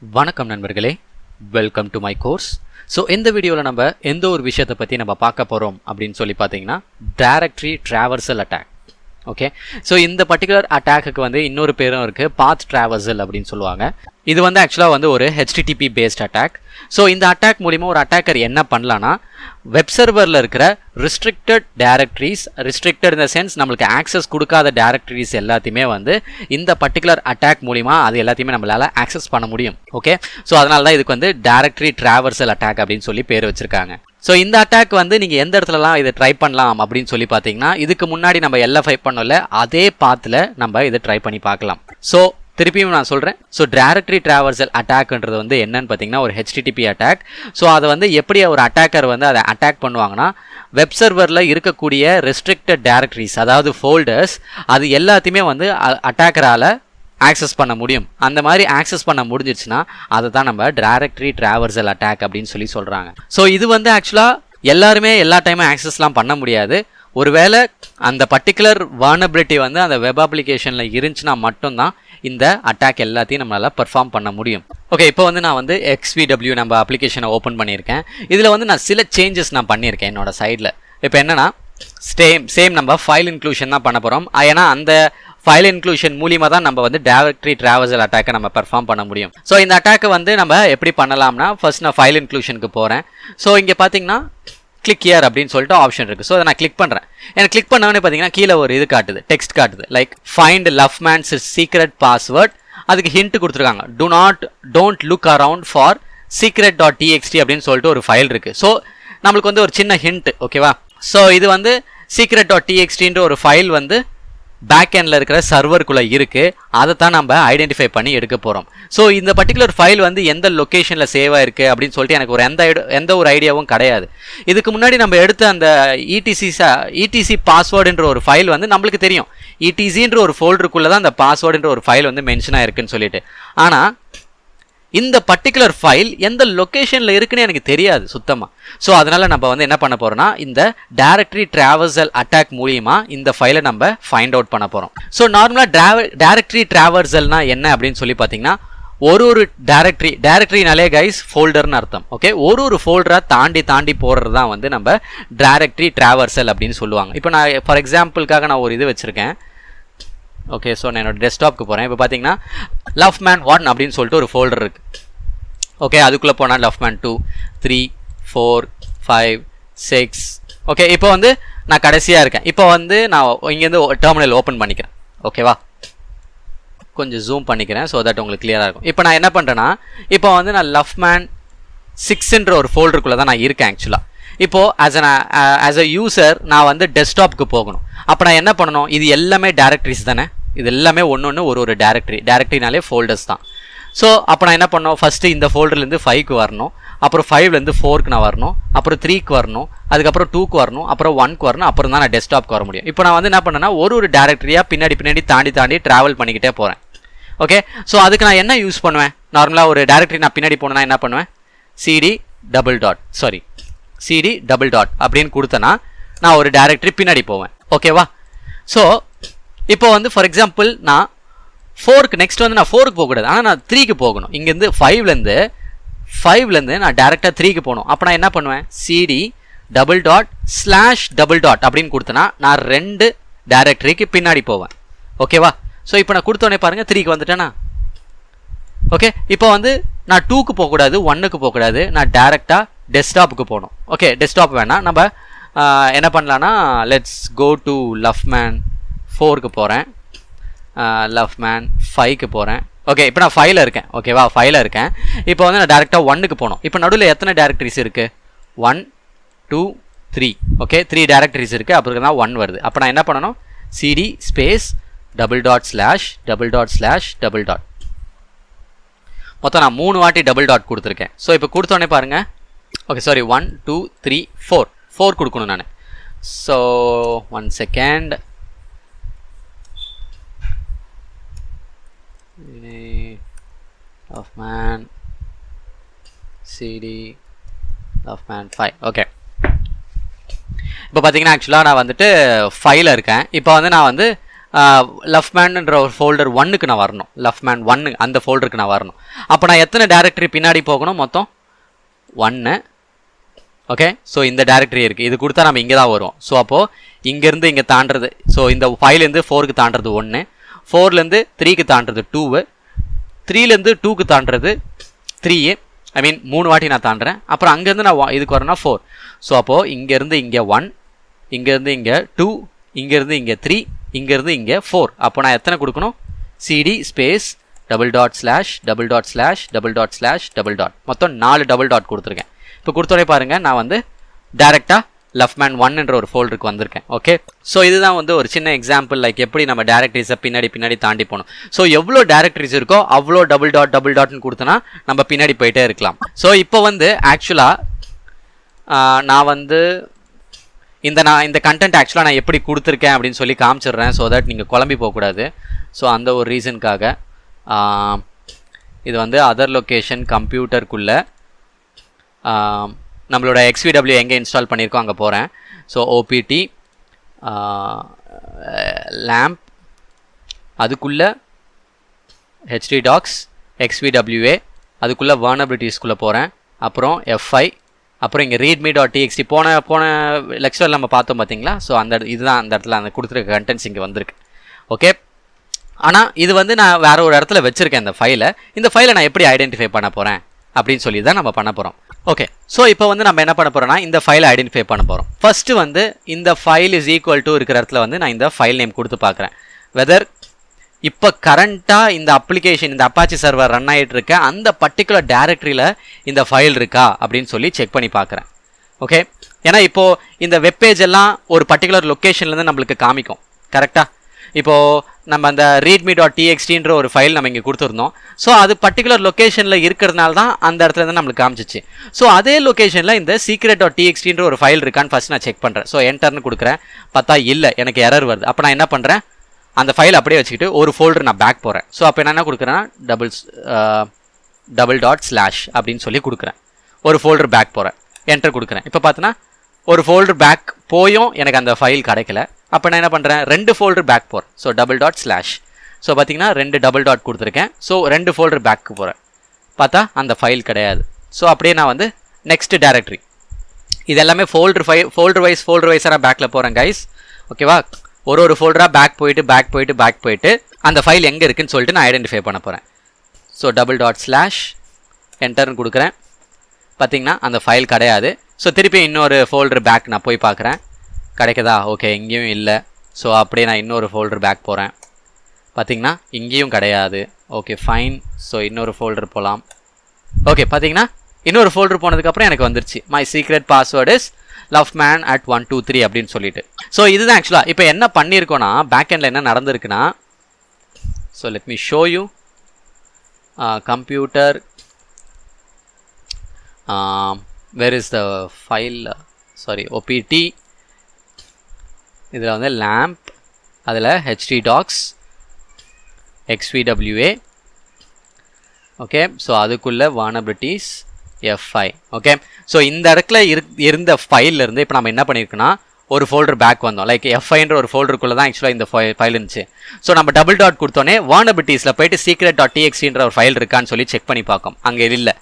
வணக்கம் நண்பர்களே, welcome to my course. So இந்த வீடியோவில் நம்ம எந்த ஒரு விஷயத்தை பற்றி நம்ம பார்க்க போகிறோம் அப்படின்னு சொல்லி பார்த்தீங்கன்னா directory traversal attack. Okay, so இந்த பர்டிகுலர் அட்டாக்கு வந்து இன்னொரு பேரும் இருக்குது, பாத் ட்ராவர்சல் அப்படின்னு சொல்லுவாங்க. இது வந்து ஆக்சுவலாக ஒரு HTTP பேஸ்ட் அட்டாக். ஸோ இந்த அட்டாக் மூலிமா ஒரு அட்டாக்கர் என்ன பண்ணலான்னா, வெப் சர்வரில் இருக்கிற ரிஸ்ட்ரிக்டட் டைரக்டரிஸ், ரிஸ்ட்ரிக்டட் இந்த சென்ஸ் நம்மளுக்கு ஆக்சஸ் கொடுக்காத டைரக்டரிஸ் எல்லாத்தையுமே வந்து இந்த பர்டிகுலர் அட்டாக் மூலிமா அது எல்லாத்தையுமே நம்மளால் ஆக்சஸ் பண்ண முடியும். ஓகே, ஸோ அதனால தான் இதுக்கு வந்து டைரக்டரி ட்ராவர்சல் அட்டாக் அப்படின்னு சொல்லி பேர் வச்சிருக்காங்க. ஸோ இந்த அட்டாக் வந்து நீங்கள் எந்த இடத்துலலாம் இதை ட்ரை பண்ணலாம் அப்படின்னு சொல்லி பார்த்தீங்கன்னா, இதுக்கு முன்னாடி நம்ம LF5 பண்ணல அதே பாத்தில் நம்ம இதை ட்ரை பண்ணி பார்க்கலாம். ஸோ திருப்பியும் நான் சொல்கிறேன். ஸோ டைரக்டரி ட்ராவர்சல் அட்டாக்ன்றது வந்து என்னன்னு பார்த்தீங்கன்னா ஒரு HTTP அட்டாக். ஸோ அதை வந்து எப்படி ஒரு அட்டாக்கர் வந்து அதை அட்டாக் பண்ணுவாங்கன்னா, வெப் சர்வரில் இருக்கக்கூடிய ரெஸ்ட்ரிக்டட் டைரக்டரிஸ், அதாவது ஃபோல்டர்ஸ், அது எல்லாத்தையுமே வந்து அட்டாக்கரால் ஆக்சஸ் பண்ண முடியும். அந்த மாதிரி ஆக்சஸ் பண்ண முடிஞ்சிச்சுன்னா அதை தான் நம்ம டைரக்டரி ட்ராவர்சல் அட்டாக் அப்படின்னு சொல்லி சொல்கிறாங்க. ஸோ இது வந்து ஆக்சுவலாக எல்லாருமே எல்லா டைமும் ஆக்சஸ்லாம் பண்ண முடியாது. ஒருவேளை அந்த பர்டிகுலர் வால்னரபிலிட்டி வந்து அந்த வெப் அப்ளிகேஷனில் இருந்துச்சுன்னா மட்டும்தான் இந்த அட்டாக் எல்லாத்தையும் நம்மளால் பெர்ஃபார்ம் பண்ண முடியும். ஓகே, இப்போ வந்து நான் வந்து XVW நம்ம அப்ளிகேஷனை ஓப்பன் பண்ணியிருக்கேன். இதில் வந்து நான் சில சேஞ்சஸ் நான் பண்ணியிருக்கேன் என்னோட சைடில். இப்போ என்னென்னா சேம் நம்ம ஃபைல் இன்க்ளூஷன் தான் பண்ண போகிறோம். ஏன்னா அந்த ஃபைல் இன்க்ளூஷன் மூலிமா தான் நம்ம வந்து டைரக்டரி ட்ராவர்சல் அட்டாக்கை நம்ம பெர்ஃபார்ம் பண்ண முடியும். ஸோ இந்த அட்டாக்கை வந்து நம்ம எப்படி பண்ணலாம்னா, ஃபர்ஸ்ட் நான் ஃபைல் இன்க்ளூஷனுக்கு போகிறேன். ஸோ இங்கே பார்த்தீங்கன்னா கிளிக் ஹியர் அப்படின்னு சொல்லிட்டு ஆப்ஷன் இருக்குது. ஸோ அதை நான் கிளிக் பண்ணுறேன். எனக்கு கிளிக் பண்ணவொடனே பார்த்தீங்கன்னா கீழே ஒரு இது காட்டுது, டெக்ஸ்ட் காட்டுது, லைக் ஃபைண்ட் லவ்மேன்ஸ் சீக்ரெட் பாஸ்வேர்ட். அதுக்கு ஹிண்ட் கொடுத்துருக்காங்க, don't look around for secret.txt அப்படின்னு சொல்லிட்டு ஒரு ஃபைல் இருக்குது. ஸோ நம்மளுக்கு வந்து ஒரு சின்ன ஹிண்ட், ஓகேவா. ஸோ இது வந்து secret.txtன்ற ஒரு ஃபைல் வந்து பேக் எண்டில் இருக்கிற சர்வருக்குள்ளே இருக்குது. அதை தான் நம்ம ஐடென்டிஃபை பண்ணி எடுக்க போகிறோம். ஸோ இந்த பர்டிகுலர் ஃபைல் வந்து எந்த லொக்கேஷனில் சேவ் ஆயிருக்கு அப்படின்னு சொல்லிட்டு எனக்கு ஒரு எந்த ஒரு ஐடியாவும் கிடையாது. இதுக்கு முன்னாடி நம்ம எடுத்த அந்த ETC பாஸ்வேர்டுன்ற ஒரு ஃபைல் வந்து நம்மளுக்கு தெரியும், ETCன்ற ஒரு ஃபோல்டருக்குள்ளே தான் அந்த பாஸ்வேர்டுன்ற ஒரு ஃபைல் வந்து மென்ஷன் ஆயிருக்குன்னு சொல்லிட்டு. ஆனால் இந்த பர்டிகுலர் ஃபைல் எந்த லொக்கேஷனில் இருக்குன்னு எனக்கு தெரியாது சுத்தமாக. ஸோ அதனால் நம்ம வந்து என்ன பண்ண போகிறோம்னா, இந்த டைரக்டரி ட்ராவர்சல் அட்டாக் மூலிமா இந்த ஃபைலை நம்ம ஃபைண்ட் அவுட் பண்ண போகிறோம். ஸோ நார்மலாக டைரக்டரி ட்ராவர்சல்னா என்ன அப்படின்னு சொல்லி பார்த்தீங்கன்னா, ஒரு டைரக்டரினாலே கைஸ் ஃபோல்டர்னு அர்த்தம். ஓகே, ஒரு ஃபோல்டராக தாண்டி போடுறது தான் வந்து நம்ம டைரக்டரி ட்ராவர்சல் அப்படின்னு சொல்லுவாங்க. இப்போ நான் ஃபார் எக்ஸாம்பிளுக்காக நான் ஒரு இது வச்சுருக்கேன். ஓகே, ஸோ நான் என்னோட டெஸ்க்டாப்க்கு போகிறேன். இப்போ பார்த்தீங்கன்னா லவ்மேன் 1 அப்படின்னு சொல்லிட்டு ஒரு ஃபோல்டர் இருக்குது. ஓகே, அதுக்குள்ளே போனால் லவ்மேன் 2, 3, 4, 5, 6. ஓகே, இப்போ வந்து நான் கடைசியாக இருக்கேன். இப்போ வந்து நான் இங்கேருந்து டெர்மினல் ஓப்பன் பண்ணிக்கிறேன். ஓகேவா, கொஞ்சம் ஜூம் பண்ணிக்கிறேன் ஸோ தட் உங்களுக்கு கிளியராக இருக்கும். இப்போ நான் என்ன பண்ணுறேன்னா, இப்போ வந்து நான் லவ்மேன் 6ன்ற ஒரு ஃபோல்டருக்குள்ளே தான் நான் இருக்கேன் ஆக்சுவலாக. இப்போது ஆஸ் அ யூசர் நான் வந்து டெஸ்க்டாப்புக்கு போகணும். அப்போ நான் என்ன பண்ணணும், இது எல்லாமே டைரக்டரிஸ் தானே, இது எல்லாமே ஒன்று ஒரு டைரக்டரினாலே ஃபோல்டர்ஸ் தான். ஸோ அப்போ நான் என்ன பண்ணணும், ஃபஸ்ட்டு இந்த ஃபோல்டர்லேருந்து 5க்கு வரணும், அப்புறம் 5லேருந்து 4க்கு நான் வரணும், அப்புறம் 3க்கு வரணும், அதுக்கப்புறம் 2க்கு வரணும், அப்புறம் 1க்கு வரணும், அப்புறம் தான் நான் டெஸ்க்டாப்க்கு வர முடியும். இப்போ நான் வந்து என்ன பண்ணேன்னா ஒரு டைரக்டரியாக பின்னாடி தாண்டி ட்ராவல் பண்ணிக்கிட்டே போகிறேன். ஓகே, ஸோ அதுக்கு நான் என்ன யூஸ் பண்ணுவேன், நார்மலாக ஒரு டைரக்டரி நான் பின்னாடி போனேன்னா என்ன பண்ணுவேன், CD அப்படின்னு கொடுத்தேன்னா நான் ஒரு டைரக்டரி பின்னாடி போவேன். ஓகேவா. ஸோ இப்போ வந்து ஃபார் எக்ஸாம்பிள் நான் 4க்கு நெக்ஸ்ட் வந்து நான் 4க்கு போகக்கூடாது, ஆனால் நான் 3க்கு போகணும். இங்கேருந்து 5லேருந்து நான் டேரெக்டாக 3க்கு போகணும். அப்போ நான் என்ன பண்ணுவேன், CD // அப்படின்னு கொடுத்தேன்னா நான் 2 டைரக்டரிக்கு பின்னாடி போவேன். ஓகேவா. ஸோ இப்போ நான் கொடுத்தோடனே பாருங்கள் 3க்கு வந்துட்டேன்னா. ஓகே, இப்போ வந்து நான் 2க்கு போகக்கூடாது, 1க்கு போகக்கூடாது, நான் டேரெக்டாக டெஸ்க்டாப்புக்கு போகணும். ஓகே, டெஸ்க்டாப் வேணாம், நம்ம என்ன பண்ணலான்னா லெட்ஸ் கோ டு லவ்மேன் 4க்கு போகிறேன், லவ்மேன் 5க்கு போகிறேன். ஓகே, இப்போ நான் 5ல் இருக்கேன். ஓகேவா, 5ல் இருக்கேன். இப்போ வந்து நான் டேரெக்டாக 1க்கு போகணும். இப்போ நடுவில் எத்தனை டைரக்டரிஸ் இருக்குது, 1, 2, 3. ஓகே, 3 டைரக்டரிஸ் இருக்குது, அப்புறம் தான் 1 வருது. அப்போ நான் என்ன பண்ணணும், CD // மொத்தம் நான் 3 வாட்டி // கொடுத்துருக்கேன். ஸோ இப்போ கொடுத்தோடனே பாருங்கள். ஓகே, சாரி, 1, 2, 3, 4 கொடுக்கணும் நான். So 1 second. லவ்மேன் CD லவ்மேன் 5. ஓகே, இப்போ பார்த்தீங்கன்னா ஆக்சுவலாக நான் வந்துட்டு 5ல் இருக்கேன். இப்போ வந்து நான் வந்து லெஃப்ட் மேன்ன்ற ஒரு ஃபோல்டர் 1க்கு நான் வரணும். லெஃப்ட் மேன் 1 அந்த ஃபோல்டருக்கு நான் வரணும். அப்போ நான் எத்தனை டைரக்டரி பின்னாடி போகணும்? மொத்தம் 1. ஓகே, ஸோ இந்த டைரக்டரி இருக்குது, இது கொடுத்தா நம்ம இங்கே தான் வரும். ஸோ அப்போது இங்கேருந்து இங்கே தாண்டுறது, ஸோ இந்த 5லேருந்து 4க்கு தாண்டுறது 1, 4லேருந்து 3க்கு தாண்டுறது 2, 3லேருந்து 2க்கு தாண்டுறது 3, ஐ மீன் 3 வாட்டி நான் தாண்டுறேன். அப்புறம் அங்கேருந்து நான் இதுக்கு வரேன்னா 4. ஸோ அப்போது இங்கேருந்து இங்கே 1, இங்கேருந்து இங்கே 2, இங்கேருந்து இங்கே 3, இங்கேருந்து இங்கே 4. அப்போ நான் எத்தனை கொடுக்கணும்? cd space double dot slash double dot slash double dot slash double dot, மொத்தம் 4 டபுள் டாட் கொடுத்துருக்கேன். இப்போ கொடுத்தோடே பாருங்கள், நான் வந்து டேரெக்டாக லெஃப்ட் மேன் 1 என்ற ஒரு ஃபோல்டருக்கு வந்திருக்கேன். ஓகே, ஸோ இதுதான் வந்து ஒரு சின்ன எக்ஸாம்பிள், லைக் எப்படி நம்ம டேரக்டரிஸை பின்னாடி தாண்டி போகணும். ஸோ எவ்வளோ டேரக்டரிஸ் இருக்கோ அவ்வளோ டபுள் டாட்னு கொடுத்தனா நம்ம பின்னாடி போயிட்டே இருக்கலாம். ஸோ இப்போ வந்து ஆக்சுவலாக நான் வந்து இந்த கண்டென்ட் ஆக்சுவலாக நான் எப்படி கொடுத்துருக்கேன் அப்படின்னு சொல்லி காமிச்சிடுறேன், ஸோ தட் நீங்கள் குழம்பி போகக்கூடாது. ஸோ அந்த ஒரு ரீசனுக்காக இது வந்து அதர் லொக்கேஷன் கம்ப்யூட்டருக்குள்ளே நம்மளோட XVW எங்கே இன்ஸ்டால் பண்ணியிருக்கோம் அங்கே போகிறேன். ஸோ OPT லேம்ப், அதுக்குள்ளே HDdocs XVWA, அதுக்குள்ளே vulnerabilitiesக்குள்ளே போகிறேன். அப்புறம் F5, அப்புறம் இங்கே readme.txt போன லெக்சரில் நம்ம பார்த்தோம் பார்த்தீங்களா? ஸோ இதுதான் அந்த இடத்துல அந்த கொடுத்துருக்க கண்டென்ட்ஸ் இங்கே வந்திருக்கு. ஓகே, ஆனால் இது வந்து நான் வேற ஒரு இடத்துல வச்சுருக்கேன் இந்த ஃபைலை. இந்த ஃபைலை நான் எப்படி ஐடென்டிஃபை பண்ண போகிறேன் அப்படின்னு சொல்லி தான் நம்ம பண்ண போகிறோம். ஓகே, ஸோ இப்போ வந்து நம்ம என்ன பண்ண போகிறோம்னா இந்த ஃபைலை ஐடென்டிஃபை பண்ண போகிறோம். ஃபஸ்ட்டு வந்து இந்த ஃபைல் இஸ் ஈக்குவல் டு இருக்கிற இடத்துல வந்து நான் இந்த ஃபைல் நேம் கொடுத்து பார்க்குறேன். வெதர் இப்போ கரண்ட்டாக இந்த அப்ளிகேஷன் இந்த அப்பாச்சி சர்வர் ரன் ஆகிட்டு இருக்க அந்த பர்டிகுலர் டைரக்டரியில் இந்த ஃபைல் இருக்கா அப்படின்னு சொல்லி செக் பண்ணி பார்க்குறேன். ஓகே, ஏன்னா இப்போது இந்த வெப்பேஜ் எல்லாம் ஒரு பர்டிகுலர் லொக்கேஷன்லேருந்து நம்மளுக்கு காமிக்கும். கரெக்டாக இப்போது நம்ம அந்த readme.txtன்ற ஒரு ஃபைல் நம்ம இங்கே கொடுத்துருந்தோம். ஸோ அது பர்டிகுலர் லொக்கேஷனில் இருக்கிறதுனால தான் அந்த இடத்துல இருந்து நம்மளுக்கு காமிச்சிச்சு. ஸோ அதே லொக்கேஷனில் இந்த secret.txtன்ற ஒரு ஃபைல் இருக்கான்னு ஃபஸ்ட் நான் செக் பண்ணுறேன். ஸோ என்டர்னு கொடுக்குறேன், பார்த்தா இல்லை, எனக்கு எரர் வருது. அப்போ நான் என்ன பண்ணுறேன், அந்த ஃபைல் அப்படியே வச்சுக்கிட்டு ஒரு ஃபோல்டர் நான் பேக் போகிறேன். ஸோ அப்போ நான் என்ன கொடுக்குறேன்னா டபுள் டாட் ஸ்லாஷ் அப்படின்னு சொல்லி கொடுக்குறேன், ஒரு ஃபோல்டர் பேக் போகிறேன், என்டர் கொடுக்குறேன். இப்போ பார்த்தோன்னா ஒரு ஃபோல்டர் பேக் போயும் எனக்கு அந்த ஃபைல் கிடைக்கல. அப்போ நான் என்ன பண்ணுறேன், 2 ஃபோல்டர் பேக் போகிறேன். So double dot slash, so பார்த்தீங்கன்னா 2 டபுள் டாட் கொடுத்துருக்கேன். ஸோ 2 ஃபோல்டர் பேக்கு போகிறேன், பார்த்தா அந்த ஃபைல் கிடையாது. ஸோ அப்படியே நான் வந்து நெக்ஸ்ட் டைரக்டரி, இது எல்லாமே ஃபோல்டர் வைஸராக பேக்கில் போகிறேன் கைஸ். ஓகேவா, ஒரு ஃபோல்டராக பேக் போயிட்டு அந்த ஃபைல் எங்கே இருக்குன்னு சொல்லிட்டு நான் ஐடென்டிஃபை பண்ண போகிறேன். ஸோ டபுள் டாட் ஸ்லாஷ் என்டர்னு கொடுக்குறேன், பார்த்தீங்கன்னா அந்த ஃபைல் கிடையாது. ஸோ திருப்பி இன்னொரு ஃபோல்டர் பேக் நான் போய் பார்க்குறேன், கிடைக்குதா? ஓகே, இங்கேயும் இல்லை. ஸோ அப்படியே நான் இன்னொரு ஃபோல்டர் பேக் போகிறேன், பார்த்தீங்கன்னா இங்கேயும் கிடையாது. ஓகே ஃபைன், ஸோ இன்னொரு ஃபோல்டர் போகலாம். ஓகே, பார்த்தீங்கன்னா இன்னொரு ஃபோல்டர் போனதுக்கப்புறம் எனக்கு வந்துருச்சு, my secret password is loveman@123 அப்படின்னு சொல்லிட்டு. ஸோ இதுதான் ஆக்சுவலாக இப்போ என்ன பண்ணியிருக்கோன்னா பேக்எண்டில் என்ன நடந்திருக்குன்னா, so let me show you computer where is the file, sorry OPT, இதில் வந்து லேம்ப், அதில் HDdocs XVWA. ஓகே, ஸோ அதுக்குள்ளே vulnerabilities F5. ஓகே, ஸோ இந்த இடத்துல இருந்த ஃபைல்லேருந்து இப்போ நம்ம என்ன பண்ணியிருக்கோன்னா ஒரு ஃபோல்டர் பேக் வந்தோம். லைக் F5ன்ற ஒரு ஃபோல்டருக்குள்ளே தான் ஆக்சுவலாக இந்த ஃபைல் இருந்துச்சு. ஸோ நம்ம டபுள் டாட் கொடுத்தோன்னே vulnerabilitiesல போயிட்டு secret.txtன்ற ஒரு ஃபைல் இருக்கான்னு சொல்லி செக் பண்ணி பார்க்கும், அங்கே இல்லை.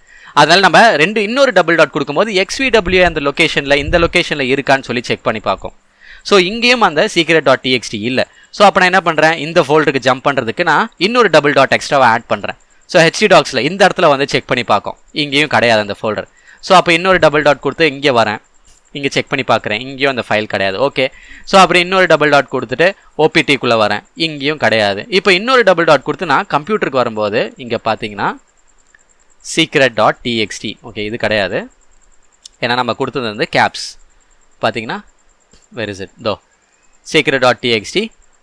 அதனால் நம்ம இன்னொரு டபுள் டாட் கொடுக்கும்போது XVWA அந்த லொக்கேஷனில் இந்த லொக்கேஷனில் இருக்கான்னு சொல்லி செக் பண்ணி பார்க்கும். ஸோ இங்கேயும் அந்த secret.txt இல்லை. ஸோ அப்போ நான் என்ன பண்ணுறேன், இந்த ஃபோல்டருக்கு ஜம்ப் பண்ணுறதுக்கு நான் இன்னொரு டபுள் டாட் எக்ஸ்ட்ராவை ஆட் பண்ணுறேன். ஸோ HDdocsல இந்த இடத்துல வந்து செக் பண்ணி பார்க்கும், இங்கேயும் கிடையாது அந்த ஃபோல்டர். ஸோ அப்போ இன்னொரு டபுள் டாட் கொடுத்து இங்கே வரேன், இங்கே செக் பண்ணி பார்க்குறேன், இங்கேயும் அந்த ஃபைல் கிடையாது. ஓகே, ஸோ அப்படி இன்னொரு டபுள் டாட் கொடுத்துட்டு OPTக்குள்ளே வரேன், இங்கேயும் கிடையாது. இப்போ இன்னொரு டபுள் டாட் கொடுத்து நான் கம்ப்யூட்டருக்கு வரும்போது இங்கே பார்த்தீங்கன்னா secret.txt. ஓகே, இது கிடையாது, ஏன்னா நம்ம கொடுத்தது வந்து கேப்ஸ். பார்த்தீங்கன்னா வேர் இஸ் இட், தோ secret.txt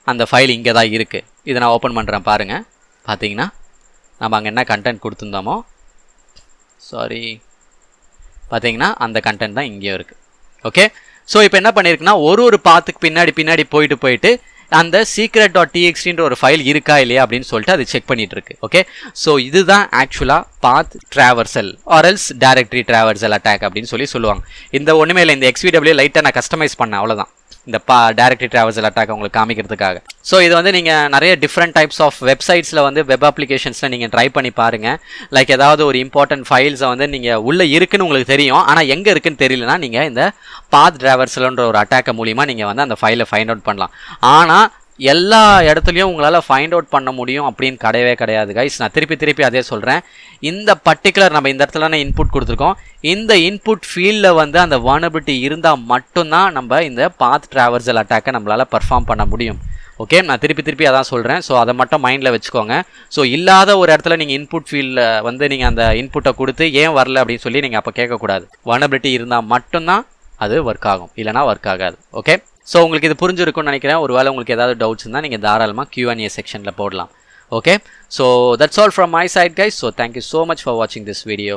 அந்த ஃபைல் இங்கே தான் இருக்குது. இதை நான் ஓப்பன் பண்ணுறேன் பாருங்கள். பார்த்தீங்கன்னா நம்ம அங்கே என்ன கண்டென்ட் கொடுத்துருந்தோமோ, சாரி, பார்த்தீங்கன்னா அந்த கண்டென்ட் தான் இங்கேயும் இருக்குது. ஓகே, ஸோ இப்போ என்ன பண்ணியிருக்குன்னா ஒரு பாத்துக்கு பின்னாடி போயிட்டு அந்த secret.txtன்ற ஒரு ஃபைல் இருக்கா இல்லையா அப்படின்னு சொல்லிட்டு அது செக் பண்ணிட்டு இருக்கு. ஓகே, ஸோ இதுதான் ஆக்சுவலாக path traversal or else directory traversal attack அப்படின்னு சொல்லுவாங்க. இந்த ஒன்றுமே இல்லை, இந்த XVW லைட்டாக நான் கஸ்டமைஸ் பண்ணேன், அவ்வளோதான். இந்த டைரக்ட்லி ட்ராவர்சல் அட்டாக் உங்களுக்கு காமிக்கிறதுக்காக. ஸோ இது வந்து நீங்கள் நிறைய டிஃப்ரெண்ட் டைப்ஸ் ஆஃப் வெப்சைட்ஸில் வந்து வெப் அப்ளிகேஷன்ஸில் நீங்கள் ட்ரை பண்ணி பாருங்கள். லைக் ஏதாவது ஒரு இம்பார்ட்டன்ட் ஃபைல்ஸை வந்து நீங்கள் உள்ளே இருக்குன்னு உங்களுக்கு தெரியும், ஆனால் எங்கே இருக்குன்னு தெரியலனா நீங்கள் இந்த பாத் ட்ராவர்சல்ன்ற ஒரு அட்டாக்கை மூலிமா நீங்கள் வந்து அந்த ஃபைலை ஃபைண்ட் அவுட் பண்ணலாம். ஆனால் எல்லா இடத்துலையும் உங்களால் ஃபைண்ட் அவுட் பண்ண முடியும் அப்படின்னு கிடையாது கைஸ். நான் திருப்பி அதே சொல்கிறேன். இந்த பர்டிகுலர் நம்ம இந்த இடத்துல இன்புட் கொடுத்துருக்கோம். இந்த இன்புட் ஃபீல்டில் வந்து அந்த வல்னரபிலிட்டி இருந்தால் மட்டும்தான் நம்ம இந்த பாத் ட்ராவர்சல் அட்டாக்கை நம்மளால் பர்ஃபார்ம் பண்ண முடியும். ஓகே, நான் திருப்பி அதான் சொல்கிறேன். ஸோ அதை மட்டும் மைண்டில் வச்சுக்கோங்க. ஸோ இல்லாத ஒரு இடத்துல நீங்கள் இன்புட் ஃபீல்டில் வந்து நீங்கள் அந்த இன்புட்டை கொடுத்து ஏன் வரல அப்படின்னு சொல்லி நீங்கள் அப்போ கேட்கக்கூடாது. வல்னரபிலிட்டி இருந்தால் மட்டும்தான் அது ஒர்க் ஆகும், இல்லைனா ஒர்க் ஆகாது. ஓகே, ஸோ உங்களுக்கு இது புரிஞ்சிருக்கும்னு நினைக்கிறேன். ஒருவேளை உங்களுக்கு ஏதாவது டவுட்ஸ் இருந்தால் நீங்கள் தாராளமாக Q&A செக்ஷனில் போடலாம். Okay, so that's all from my side guys. So thank you so much for வாட்சிங் திஸ் வீடியோ.